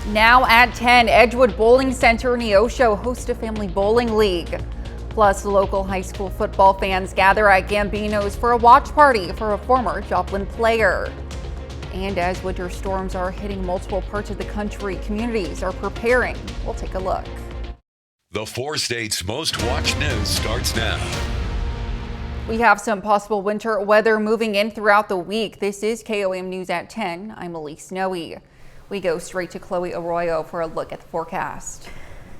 Now at 10, Edgewood Bowling Center Neosho hosts a family bowling league. Plus, local high school football fans gather at Gambino's for a watch party for a former Joplin player. And as winter storms are hitting multiple parts of the country, communities are preparing. We'll take a look. The 4 states' most watched news starts now. We have some possible winter weather moving in throughout the week. This is KOAM News at 10. I'm Elise Snowy. We go straight to Chloe Arroyo for a look at the forecast.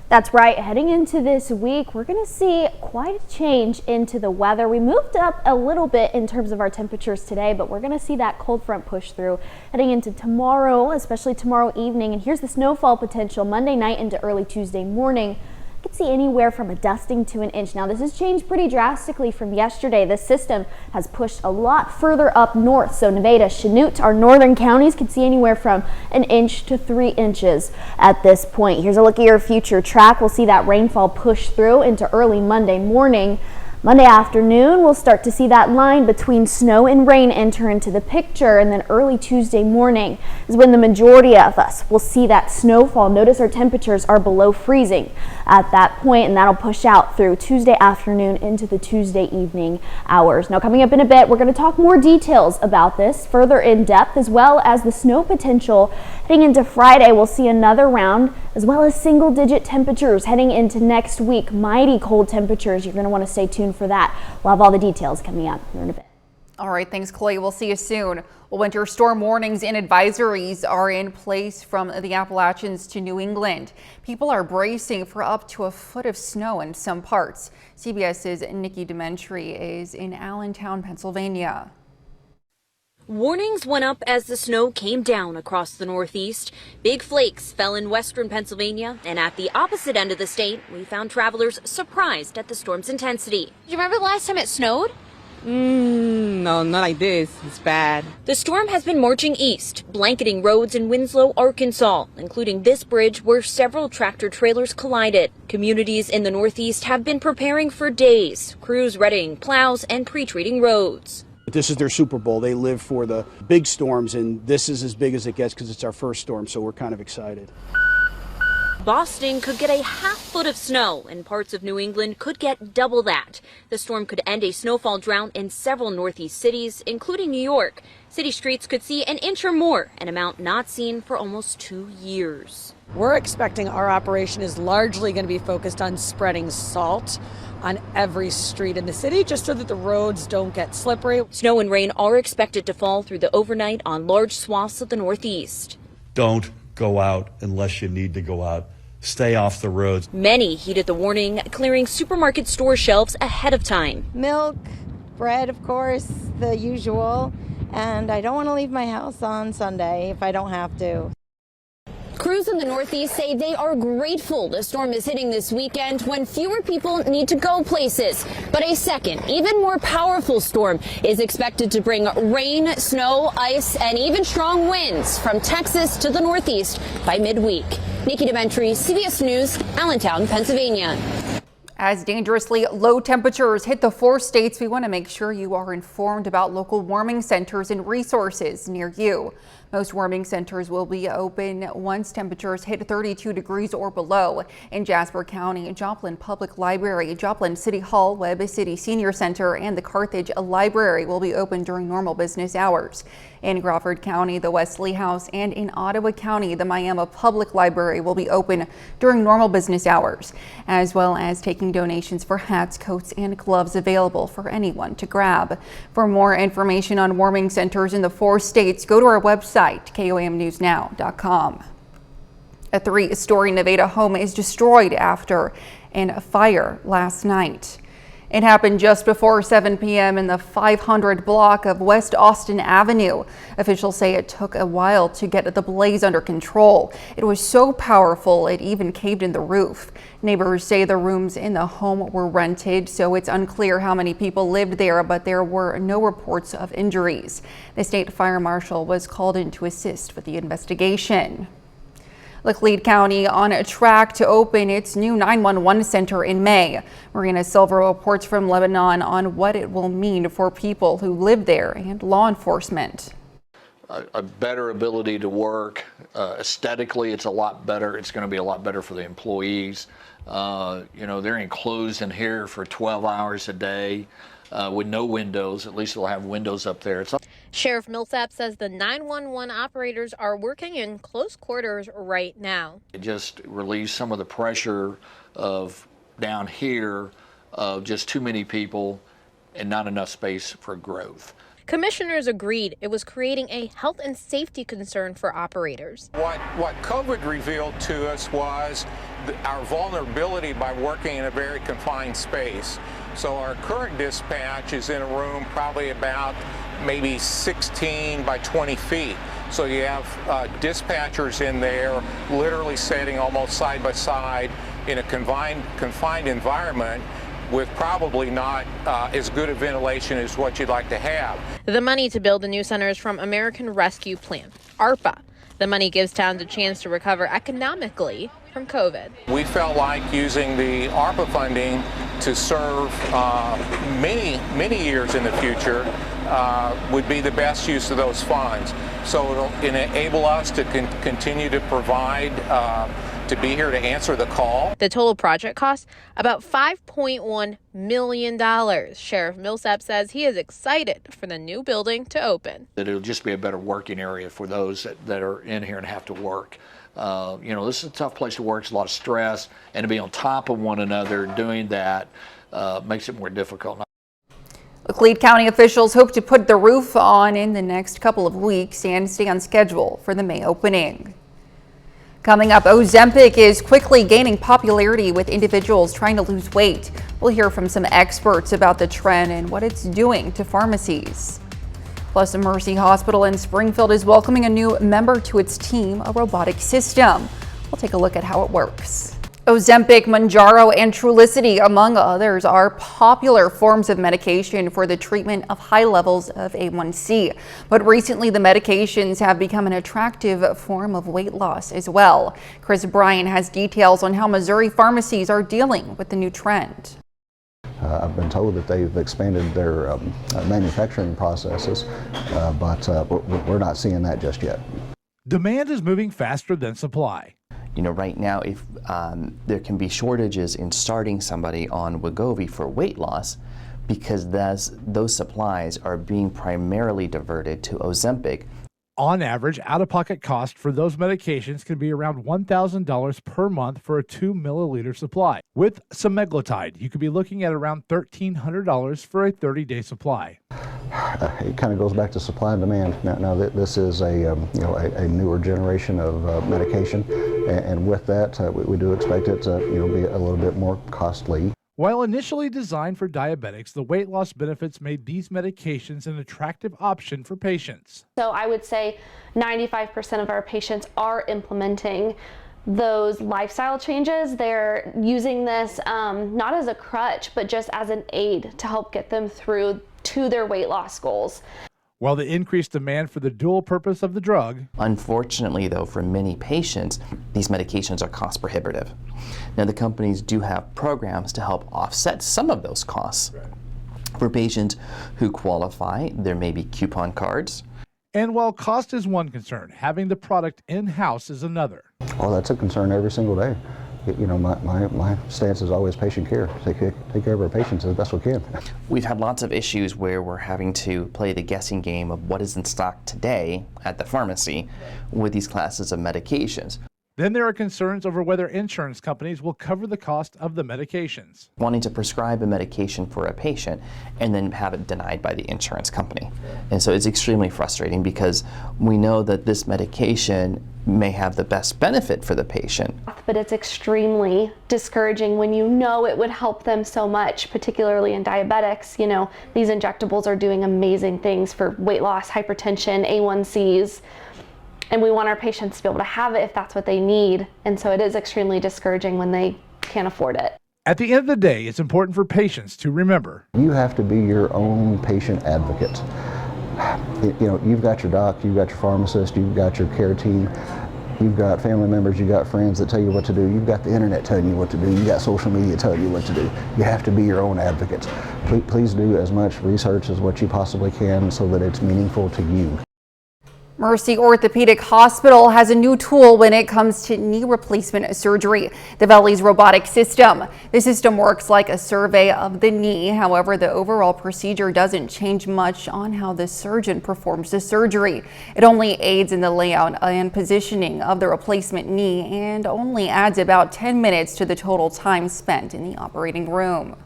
That's right. Heading into this week, we're going to see quite a change into the weather. We moved up a little bit in terms of our temperatures today, but we're going to see that cold front push through heading into tomorrow, especially tomorrow evening. And here's the snowfall potential Monday night into early Tuesday morning. You can see anywhere from a dusting to an inch. Now, this has changed pretty drastically from yesterday. This system has pushed a lot further up north. So Nevada, Chanute, our northern counties could see anywhere from an inch to 3 inches at this point. Here's a look at your future track. We'll see that rainfall push through into early Monday morning. Monday afternoon, we'll start to see that line between snow and rain enter into the picture, and then early Tuesday morning is when the majority of us will see that snowfall. Notice our temperatures are below freezing at that point, and that'll push out through Tuesday afternoon into the Tuesday evening hours. Now, coming up in a bit, we're going to talk more details about this further in depth, as well as the snow potential. Heading into Friday, we'll see another round, as well as single-digit temperatures heading into next week. Mighty cold temperatures. You're going to want to stay tuned for that. We'll have all the details coming up here in a bit. All right, thanks, Chloe. We'll see you soon. Well, winter storm warnings and advisories are in place from the Appalachians to New England. People are bracing for up to a foot of snow in some parts. CBS's Nikki Dementri is in Allentown, Pennsylvania. Warnings went up as the snow came down across the Northeast. Big flakes fell in western Pennsylvania, and at the opposite end of the state, we found travelers surprised at the storm's intensity. Do you remember the last time it snowed? No, not like this. It's bad. The storm has been marching east, blanketing roads in Winslow, Arkansas, including this bridge where several tractor trailers collided. Communities in the Northeast have been preparing for days, crews readying plows and pre-treating roads. This is their Super Bowl. They live for the big storms, and this is as big as it gets because it's our first storm, so we're kind of excited. Boston could get a half foot of snow, and parts of New England could get double that. The storm could end a snowfall drought in several Northeast cities, including New York. City streets could see an inch or more, an amount not seen for almost 2 years. We're expecting our operation is largely going to be focused on spreading salt on every street in the city, just so that the roads don't get slippery. Snow and rain are expected to fall through the overnight on large swaths of the Northeast. Don't go out unless you need to go out. Stay off the roads. Many heeded the warning, clearing supermarket store shelves ahead of time. Milk, bread, of course, the usual. And I don't want to leave my house on Sunday if I don't have to. Crews in the Northeast say they are grateful the storm is hitting this weekend when fewer people need to go places. But a second, even more powerful storm is expected to bring rain, snow, ice, and even strong winds from Texas to the Northeast by midweek. Nikki Dementri, CBS News, Allentown, Pennsylvania. As dangerously low temperatures hit the 4 states, we want to make sure you are informed about local warming centers and resources near you. Most warming centers will be open once temperatures hit 32 degrees or below. In Jasper County, Joplin Public Library, Joplin City Hall, Webb City Senior Center, and the Carthage Library will be open during normal business hours. In Crawford County, the Wesley House, and in Ottawa County, the Miami Public Library will be open during normal business hours, as well as taking donations for hats, coats, and gloves available for anyone to grab. For more information on warming centers in the 4 states, go to our website, KOAMnewsnow.com. A 3-story Nevada home is destroyed after a fire last night. It happened just before 7 p.m. in the 500 block of West Austin Avenue. Officials say it took a while to get the blaze under control. It was so powerful it even caved in the roof. Neighbors say the rooms in the home were rented, so it's unclear how many people lived there, but there were no reports of injuries. The state fire marshal was called in to assist with the investigation. Laclede County on a track to open its new 911 center in May. Marina Silva reports from Lebanon on what it will mean for people who live there and law enforcement. a better ability to work. Aesthetically, it's a lot better. It's going to be a lot better for the employees. They're enclosed in here for 12 hours a day with no windows. At least they'll have windows up there. Sheriff Millsap says the 911 operators are working in close quarters right now. It just relieves some of the pressure of down here of just too many people and not enough space for growth. Commissioners agreed it was creating a health and safety concern for operators. What COVID revealed to us was our vulnerability by working in a very confined space. So our current dispatch is in a room probably about maybe 16 by 20 feet. So you have dispatchers in there literally sitting almost side by side in a confined environment with probably not as good a ventilation as what you'd like to have. The money to build the new center is from American Rescue Plan, ARPA. The money gives towns a chance to recover economically from COVID. We felt like using the ARPA funding to serve many years in the future would be the best use of those funds. So it'll enable us to continue to provide to be here to answer the call. The total project cost about $5.1 million. Sheriff Millsap says he is excited for the new building to open. That it'll just be a better working area for those that are in here and have to work. This is a tough place to work. It's a lot of stress, and to be on top of one another doing that makes it more difficult. Laclede County officials hope to put the roof on in the next couple of weeks and stay on schedule for the May opening. Coming up, Ozempic is quickly gaining popularity with individuals trying to lose weight. We'll hear from some experts about the trend and what it's doing to pharmacies. Plus, Mercy Hospital in Springfield is welcoming a new member to its team, a robotic system. We'll take a look at how it works. Ozempic, Mounjaro, and Trulicity, among others, are popular forms of medication for the treatment of high levels of A1C. But recently, the medications have become an attractive form of weight loss as well. Chris Bryan has details on how Missouri pharmacies are dealing with the new trend. I've been told that they've expanded their manufacturing processes, but we're not seeing that just yet. Demand is moving faster than supply. Right now, if there can be shortages in starting somebody on Wegovy for weight loss, because those supplies are being primarily diverted to Ozempic. On average, out-of-pocket cost for those medications can be around $1,000 per month for a 2 milliliter supply. With semaglutide, you could be looking at around $1,300 for a 30-day supply. It kind of goes back to supply and demand. Now this is a newer generation of medication, and with that, we do expect it to be a little bit more costly. While initially designed for diabetics, the weight loss benefits made these medications an attractive option for patients. So I would say 95% of our patients are implementing those lifestyle changes. They're using this not as a crutch, but just as an aid to help get them through to their weight loss goals. While the increased demand for the dual purpose of the drug. Unfortunately, though, for many patients, these medications are cost prohibitive. Now, the companies do have programs to help offset some of those costs. For patients who qualify, there may be coupon cards. And while cost is one concern, having the product in-house is another. Well, that's a concern every single day. My stance is always patient care. Take care of our patients as best we can. We've had lots of issues where we're having to play the guessing game of what is in stock today at the pharmacy with these classes of medications. Then there are concerns over whether insurance companies will cover the cost of the medications. Wanting to prescribe a medication for a patient and then have it denied by the insurance company. And so it's extremely frustrating because we know that this medication may have the best benefit for the patient. But it's extremely discouraging when you know it would help them so much, particularly in diabetics. These injectables are doing amazing things for weight loss, hypertension, A1Cs. And we want our patients to be able to have it if that's what they need. And so it is extremely discouraging when they can't afford it. At the end of the day, it's important for patients to remember. You have to be your own patient advocate. You've got your doc, you've got your pharmacist, you've got your care team, you've got family members, you've got friends that tell you what to do, you've got the internet telling you what to do, you've got social media telling you what to do. You have to be your own advocate. Please do as much research as what you possibly can so that it's meaningful to you. Mercy Orthopedic Hospital has a new tool when it comes to knee replacement surgery, the Veli's robotic system. The system works like a survey of the knee. However, the overall procedure doesn't change much on how the surgeon performs the surgery. It only aids in the layout and positioning of the replacement knee and only adds about 10 minutes to the total time spent in the operating room.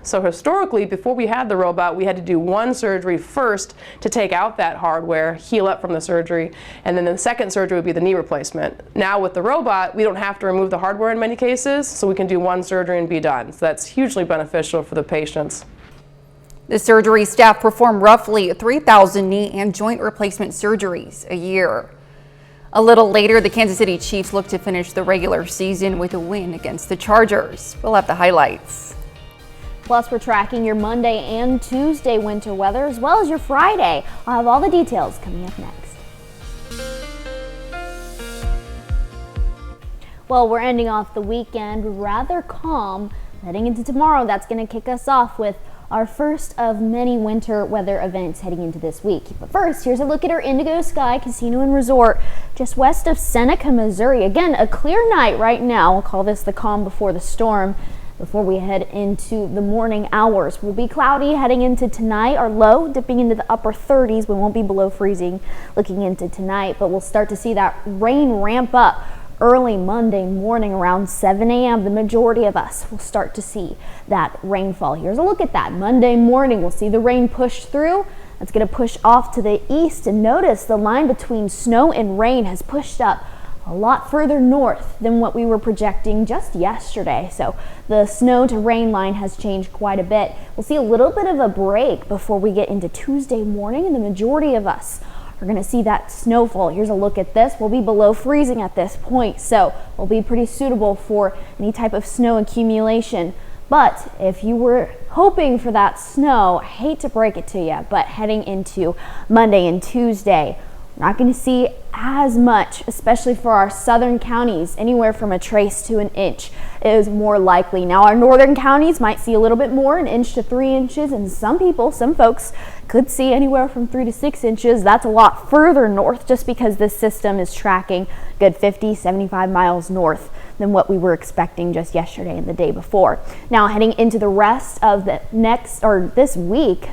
So historically, before we had the robot, we had to do one surgery first to take out that hardware, heal up from the surgery, and then the second surgery would be the knee replacement. Now with the robot, we don't have to remove the hardware in many cases, so we can do one surgery and be done. So that's hugely beneficial for the patients. The surgery staff perform roughly 3,000 knee and joint replacement surgeries a year. A little later, the Kansas City Chiefs look to finish the regular season with a win against the Chargers. We'll have the highlights. Plus, we're tracking your Monday and Tuesday winter weather as well as your Friday. I'll have all the details coming up next. Well, we're ending off the weekend rather calm. Heading into tomorrow, that's going to kick us off with our first of many winter weather events heading into this week. But first, here's a look at our Indigo Sky Casino and Resort just west of Seneca, Missouri. Again, a clear night right now. We'll call this the calm before the storm. Before we head into the morning hours, we'll be cloudy heading into tonight. Our low dipping into the upper 30s. We won't be below freezing looking into tonight, but we'll start to see that rain ramp up early Monday morning around 7 a.m. The majority of us will start to see that rainfall. Here's a look at that. Monday morning, we'll see the rain push through. That's going to push off to the east, and notice the line between snow and rain has pushed up a lot further north than what we were projecting just yesterday. So the snow to rain line has changed quite a bit. We'll see a little bit of a break before we get into Tuesday morning, and the majority of us are going to see that snowfall. Here's a look at this. We'll be below freezing at this point, so we'll be pretty suitable for any type of snow accumulation. But if you were hoping for that snow, I hate to break it to you, but heading into Monday and Tuesday, we're not going to see as much, especially for our southern counties. Anywhere from a trace to an inch is more likely. Now our northern counties might see a little bit more, 1 inch to 3 inches, and some folks could see anywhere from 3 to 6 inches. That's a lot further north just because this system is tracking good 50, 75 miles north than what we were expecting just yesterday and the day before. Now heading into the rest of the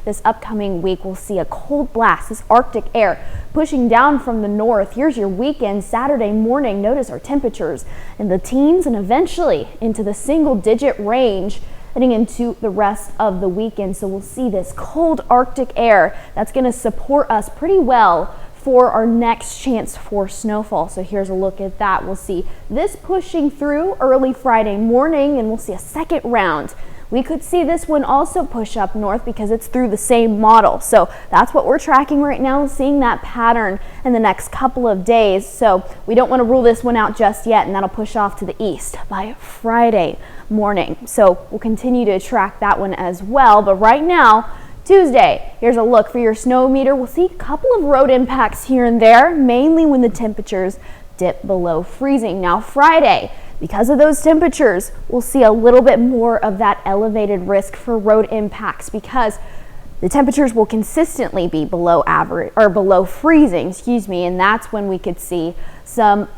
this upcoming week, we'll see a cold blast, this Arctic air pushing down from the north. Here's your weekend, Saturday morning. Notice our temperatures in the teens and eventually into the single-digit range heading into the rest of the weekend. So we'll see this cold Arctic air that's going to support us pretty well for our next chance for snowfall. So here's a look at that. We'll see this pushing through early Friday morning, and we'll see a second round. We could see this one also push up north because it's through the same model. So that's what we're tracking right now, seeing that pattern in the next couple of days. So we don't want to rule this one out just yet, and that'll push off to the east by Friday morning. So we'll continue to track that one as well. But right now, Tuesday, here's a look for your snow meter. We'll see a couple of road impacts here and there, mainly when the temperatures dip below freezing. Now Friday, because of those temperatures, we'll see a little bit more of that elevated risk for road impacts because the temperatures will consistently be below average or below freezing, and that's when we could see some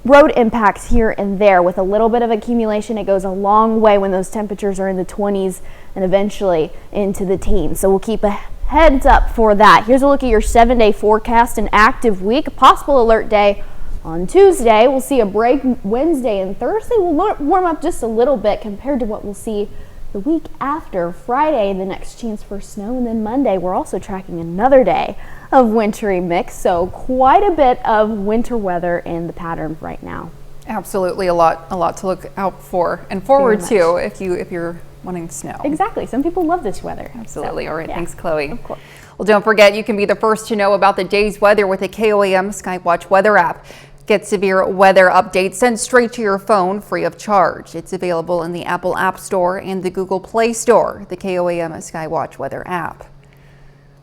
road impacts here and there. With a little bit of accumulation, it goes a long way when those temperatures are in the 20s and eventually into the teens. So we'll keep a heads up for that. Here's a look at your 7-day forecast. An active week, possible alert day on Tuesday. We'll see a break Wednesday, and Thursday will warm up just a little bit compared to what we'll see the week after. Friday, the next chance for snow, and then Monday we're also tracking another day of wintry mix. So quite a bit of winter weather in the pattern right now. Absolutely, a lot to look out for and forward to if you're wanting snow. Exactly. Some people love this weather. Absolutely. So, all right. Yeah. Thanks, Chloe. Of course. Well, don't forget, you can be the first to know about the day's weather with the KOAM Skywatch weather app. Get severe weather updates sent straight to your phone free of charge. It's available in the Apple App Store and the Google Play Store, the KOAM Skywatch weather app.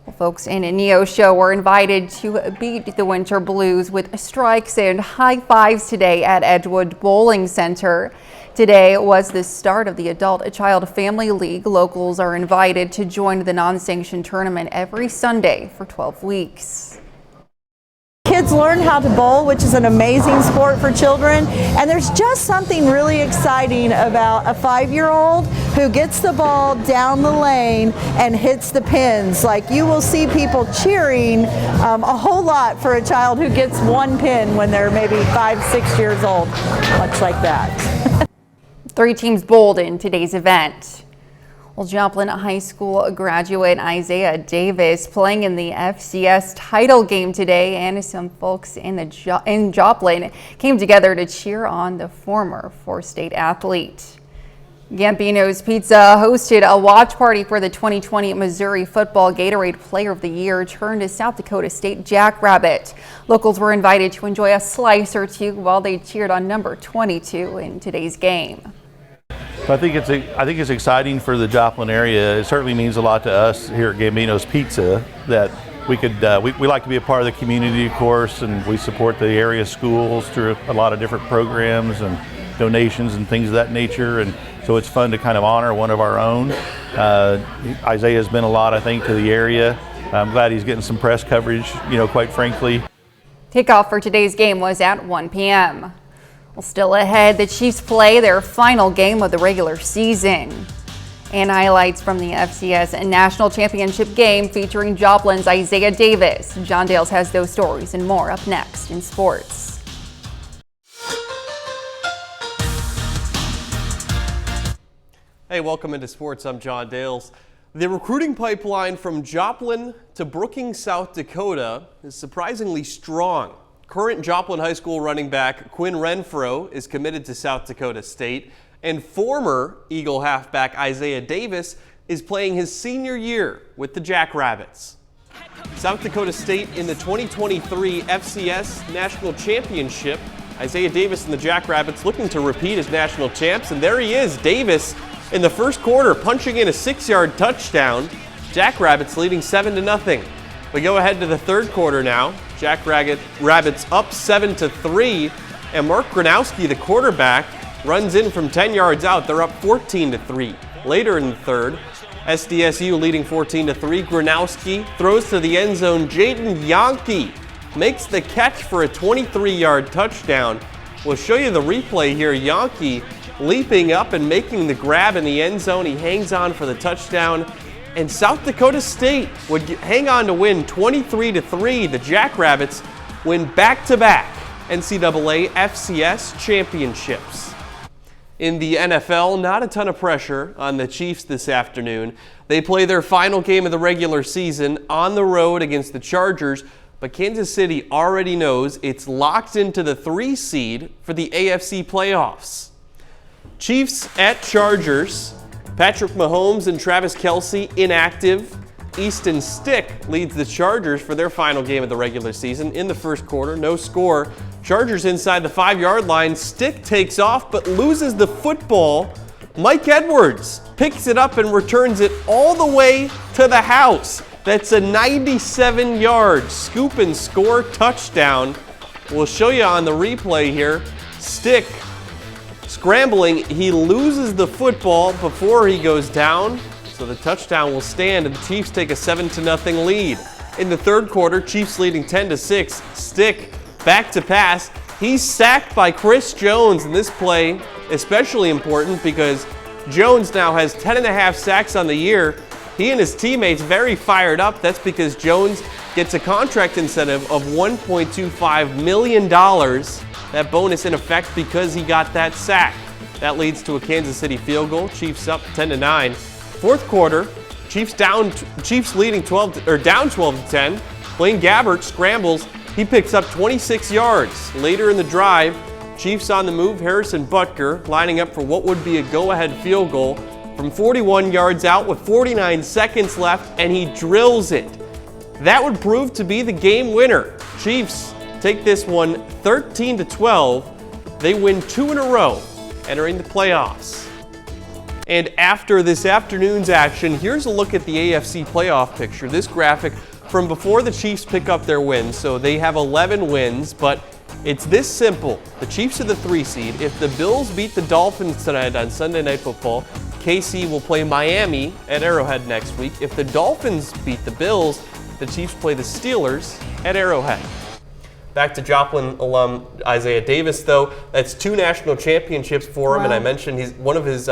Well, folks in a Neo show were invited to beat the winter blues with strikes and high fives today at Edgewood Bowling Center. Today was the start of the Adult Child Family League. Locals are invited to join the non-sanctioned tournament every Sunday for 12 weeks. kids learn how to bowl, which is an amazing sport for children. And there's just something really exciting about a 5-year-old who gets the ball down the lane and hits the pins. Like, you will see people cheering a whole lot for a child who gets one pin when they're maybe 5-6 years old, much like that. 3 teams bowled in today's event. Well, Joplin High School graduate Isaiah Davis playing in the FCS title game today, and some folks in Joplin came together to cheer on the former 4-state athlete. Gambino's Pizza hosted a watch party for the 2020 Missouri Football Gatorade Player of the Year turned to South Dakota State Jackrabbit. Locals were invited to enjoy a slice or two while they cheered on number 22 in today's game. I think it's exciting for the Joplin area. It certainly means a lot to us here at Gambino's Pizza that we like to be a part of the community, of course, and we support the area schools through a lot of different programs and donations and things of that nature. And so it's fun to kind of honor one of our own. Isaiah's been a lot, I think, to the area. I'm glad he's getting some press coverage, quite frankly. Kickoff for today's game was at 1 p.m. Well, still ahead, the Chiefs play their final game of the regular season. And highlights from the FCS National Championship game featuring Joplin's Isaiah Davis. John Dales has those stories and more up next in sports. Hey, welcome into sports. I'm John Dales. The recruiting pipeline from Joplin to Brookings, South Dakota is surprisingly strong. Current Joplin High School running back Quinn Renfro is committed to South Dakota State, and former Eagle halfback Isaiah Davis is playing his senior year with the Jackrabbits. South Dakota State in the 2023 FCS National Championship. Isaiah Davis and the Jackrabbits looking to repeat as national champs, and there he is, Davis in the first quarter punching in a 6-yard touchdown. Jackrabbits leading 7-0. We go ahead to the third quarter now. Jackrabbits up 7-3, and Mark Gronowski, the quarterback, runs in from 10 yards out. They're up 14-3. Later in the third, SDSU leading 14-3. Gronowski throws to the end zone. Jaden Yankee makes the catch for a 23-yard touchdown. We'll show you the replay here. Yankee leaping up and making the grab in the end zone. He hangs on for the touchdown. And South Dakota State would hang on to win 23-3. The Jackrabbits win back-to-back NCAA FCS championships. In the NFL, not a ton of pressure on the Chiefs this afternoon. They play their final game of the regular season on the road against the Chargers, but Kansas City already knows it's locked into the 3 seed for the AFC playoffs. Chiefs at Chargers. Patrick Mahomes and Travis Kelce inactive. Easton Stick leads the Chargers for their final game of the regular season in the first quarter. No score. Chargers inside the 5-yard line. Stick takes off but loses the football. Mike Edwards picks it up and returns it all the way to the house. That's a 97-yard scoop and score touchdown. We'll show you on the replay here. Stick scrambling, he loses the football before he goes down, so the touchdown will stand and the Chiefs take a 7-0 lead. In the third quarter, Chiefs leading 10-6. Stick back to pass. He's sacked by Chris Jones, and this play especially important because Jones now has 10.5 sacks on the year. He and his teammates very fired up. That's because Jones gets a contract incentive of $1.25 million. That bonus in effect because he got that sack. That leads to a Kansas City field goal. Chiefs up 10-9. Fourth quarter, Chiefs leading down 12-10. Blaine Gabbert scrambles. He picks up 26 yards. Later in the drive, Chiefs on the move. Harrison Butker lining up for what would be a go-ahead field goal from 41 yards out with 49 seconds left, and he drills it. That would prove to be the game winner. Chiefs take this one 13-12. They win 2 in a row, entering the playoffs. And after this afternoon's action, here's a look at the AFC playoff picture. This graphic from before the Chiefs pick up their wins. So they have 11 wins, but it's this simple. The Chiefs are the 3 seed. If the Bills beat the Dolphins tonight on Sunday Night Football, KC will play Miami at Arrowhead next week. If the Dolphins beat the Bills, the Chiefs play the Steelers at Arrowhead. Back to Joplin alum Isaiah Davis, though. That's 2 national championships for him, and I mentioned he's one of his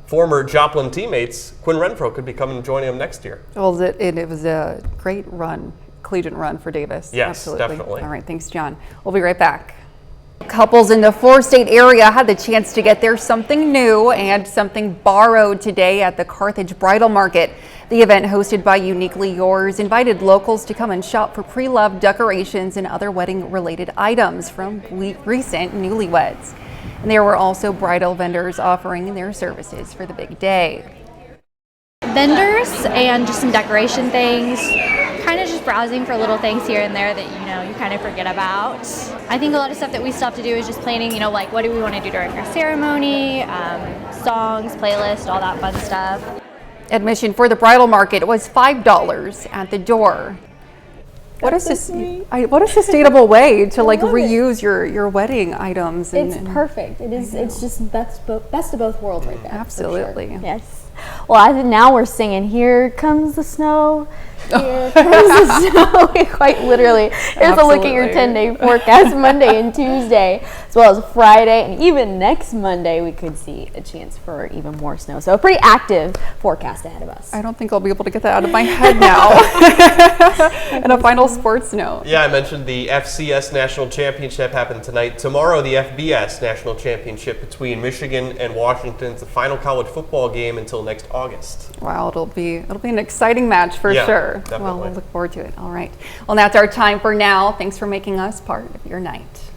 former Joplin teammates, Quinn Renfro, could be coming and joining him next year. Well, it was a great run, collegiate run for Davis. Yes, absolutely. definitely. All right, thanks, John. We'll be right back. Couples in the 4-state area had the chance to get their something new and something borrowed today at the Carthage Bridal Market. The event, hosted by Uniquely Yours, invited locals to come and shop for pre-loved decorations and other wedding-related items from recent newlyweds. And there were also bridal vendors offering their services for the big day. Vendors and just some decoration things, kind of just browsing for little things here and there that you kind of forget about. I think a lot of stuff that we still have to do is just planning, like what do we want to do during our ceremony, songs, playlist, all that fun stuff. Admission for the bridal market was $5 at the door. What a sustainable way to reuse your wedding items. It's perfect. It's just best of both worlds right there. Absolutely. Sure. Yes. Well, I think now we're singing, "Here comes the snow, here comes the snow." Quite literally. Here's a look at your 10-day forecast Monday and Tuesday, as well as Friday, and even next Monday we could see a chance for even more snow. So a pretty active forecast ahead of us. I don't think I'll be able to get that out of my head now. And a final sports note. Yeah, I mentioned the FCS National Championship happened tonight. Tomorrow, the FBS National Championship between Michigan and Washington. It's the final college football game until next August. Wow, it'll be an exciting match for sure. Definitely. Well, we'll look forward to it. All right. Well, that's our time for now. Thanks for making us part of your night.